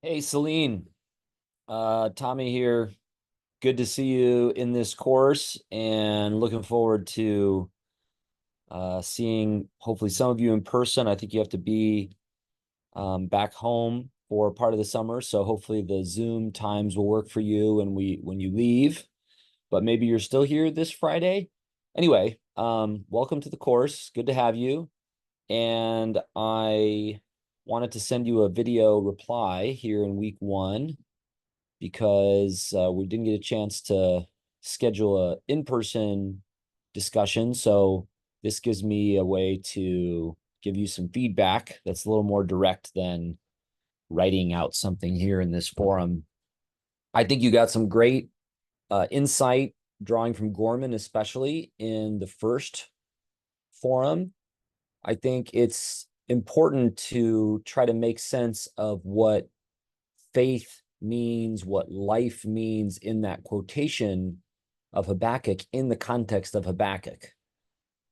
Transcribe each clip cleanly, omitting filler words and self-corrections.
Hey, Celine, Tommy here. Good to see you in this course and looking forward to seeing hopefully some of you in person. I think you have to be back home for part of the summer, so hopefully the Zoom times will work for you when you leave. But maybe you're still here this Friday. Anyway, welcome to the course. Good to have you. And I wanted to send you a video reply here in week one because we didn't get a chance to schedule a in-person discussion. So this gives me a way to give you some feedback that's a little more direct than writing out something here in this forum. I think you got some great insight drawing from Gorman, especially in the first forum. I think it's important to try to make sense of what faith means, what life means in that quotation of Habakkuk in the context of Habakkuk.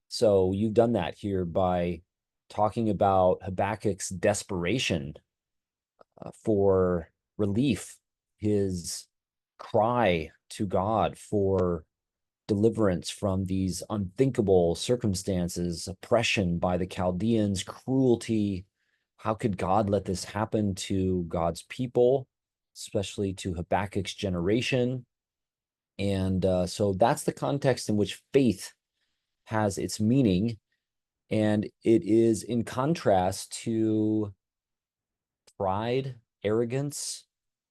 So you've done that here by talking about Habakkuk's desperation for relief, his cry to God for deliverance from these unthinkable circumstances, oppression by the Chaldeans, cruelty. How could God let this happen to God's people, especially to Habakkuk's generation? And so that's the context in which faith has its meaning. And it is in contrast to pride, arrogance.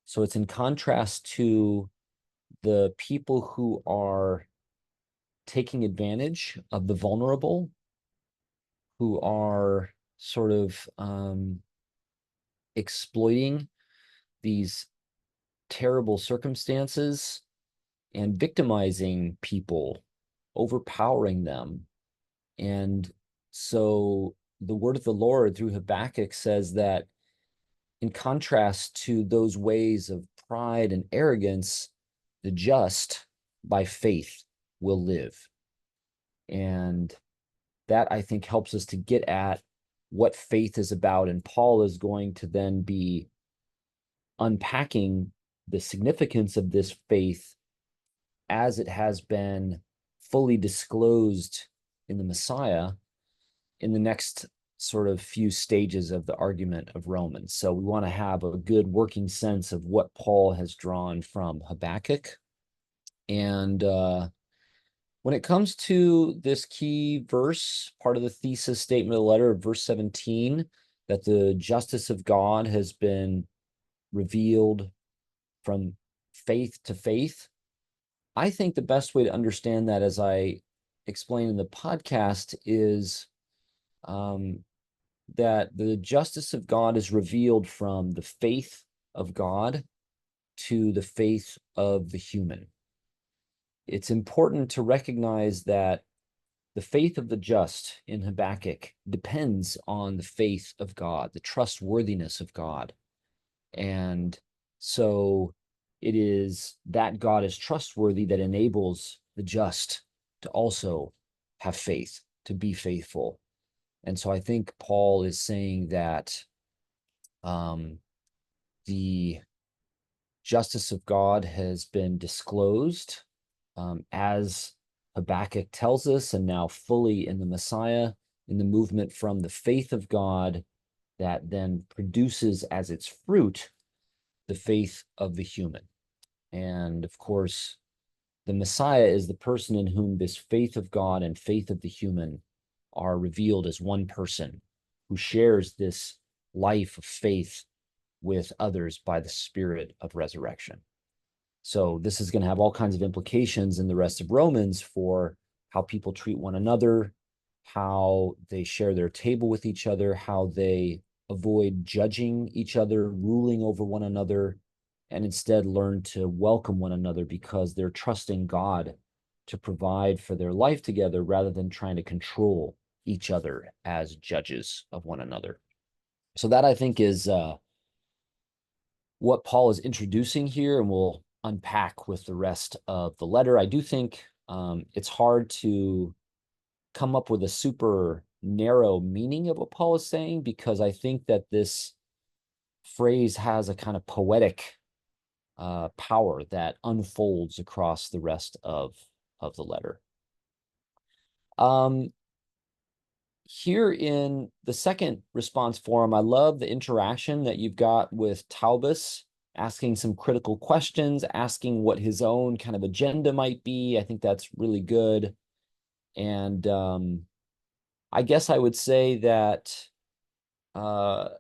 So it's in contrast to the people who are taking advantage of the vulnerable, who are sort of exploiting these terrible circumstances and victimizing people, overpowering them. And so the word of the Lord through Habakkuk says that in contrast to those ways of pride and arrogance, the just by faith will live. And that I think helps us to get at what faith is about. And Paul is going to then be unpacking the significance of this faith as it has been fully disclosed in the Messiah in the next sort of few stages of the argument of Romans. So we want to have a good working sense of what Paul has drawn from Habakkuk. And when it comes to this key verse, part of the thesis statement of the letter, verse 17, that the justice of God has been revealed from faith to faith, I think the best way to understand that, as I explained in the podcast, is that the justice of God is revealed from the faith of God to the faith of the human. It's important to recognize that the faith of the just in Habakkuk depends on the faith of God, the trustworthiness of God. And so it is that God is trustworthy that enables the just to also have faith, to be faithful. And so I think Paul is saying that the justice of God has been disclosed as Habakkuk tells us, and now fully in the Messiah, in the movement from the faith of God that then produces as its fruit the faith of the human. And of course, the Messiah is the person in whom this faith of God and faith of the human are revealed as one person who shares this life of faith with others by the spirit of resurrection. So this is going to have all kinds of implications in the rest of Romans for how people treat one another, how they share their table with each other, how they avoid judging each other, ruling over one another, and instead learn to welcome one another because they're trusting God to provide for their life together rather than trying to control each other as judges of one another. So that I think is what Paul is introducing here, and we'll unpack with the rest of the letter. I do think it's hard to come up with a super narrow meaning of what Paul is saying, because I think that this phrase has a kind of poetic power that unfolds across the rest of the letter. Here in the second response forum, I love the interaction that you've got with Taubes, asking some critical questions, asking what his own kind of agenda might be. I think that's really good. And I guess I would say that I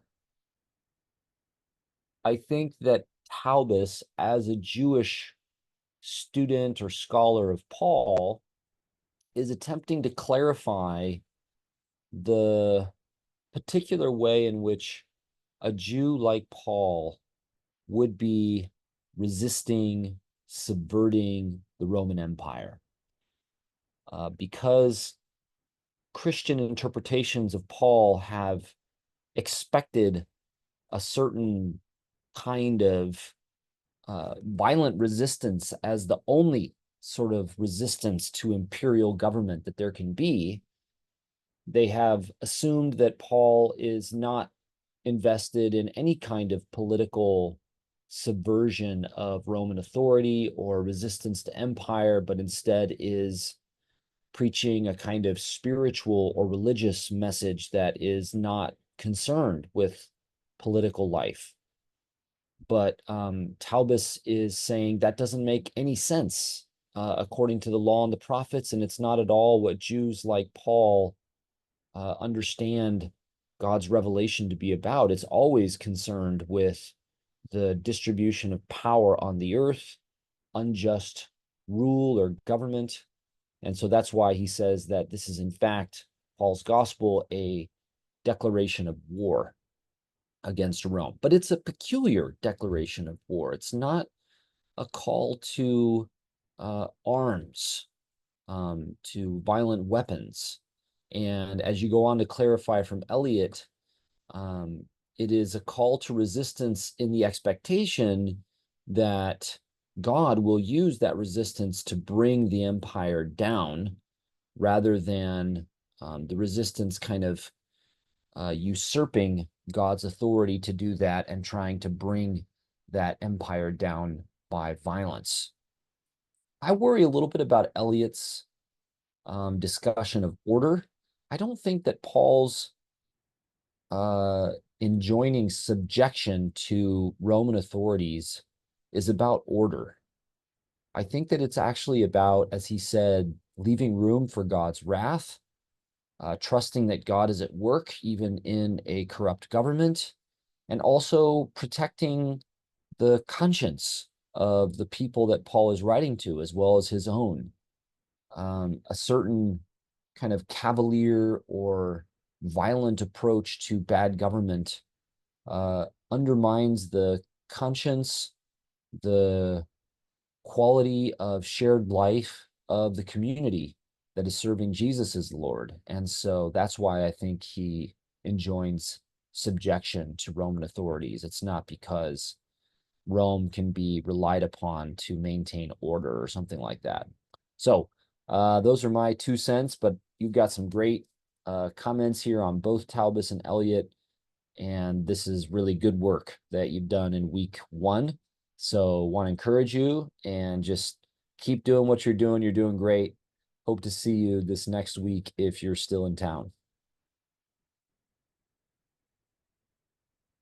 think that Taubes, as a Jewish student or scholar of Paul, is attempting to clarify the particular way in which a Jew like Paul would be resisting, subverting the Roman Empire. Because Christian interpretations of Paul have expected a certain kind of violent resistance as the only sort of resistance to imperial government that there can be, they have assumed that Paul is not invested in any kind of political subversion of Roman authority or resistance to empire, but instead is preaching a kind of spiritual or religious message that is not concerned with political life. But Taubes is saying that doesn't make any sense according to the law and the prophets, and it's not at all what Jews like Paul understand God's revelation to be about. It's always concerned with the distribution of power on the earth, unjust rule or government. And so that's why he says that this is, in fact, Paul's gospel, a declaration of war against Rome. But it's a peculiar declaration of war. It's not a call to arms, to violent weapons. And as you go on to clarify from Eliot, it is a call to resistance in the expectation that God will use that resistance to bring the empire down, rather than the resistance kind of usurping God's authority to do that and trying to bring that empire down by violence. I worry a little bit about Eliot's discussion of order. I don't think that Paul's enjoining subjection to Roman authorities is about order. I think that it's actually about, as he said, leaving room for God's wrath, trusting that God is at work even in a corrupt government, and also protecting the conscience of the people that Paul is writing to, as well as his own. A certain kind of cavalier or violent approach to bad government undermines the conscience, the quality of shared life of the community that is serving Jesus as Lord. And so that's why I think he enjoins subjection to Roman authorities. It's not because Rome can be relied upon to maintain order or something like that. So those are my 2 cents, but you've got some great comments here on both Taubes and Eliot, and this is really good work that you've done in week 1. So want to encourage you and just keep doing what you're doing. You're doing great. Hope to see you this next week if you're still in town.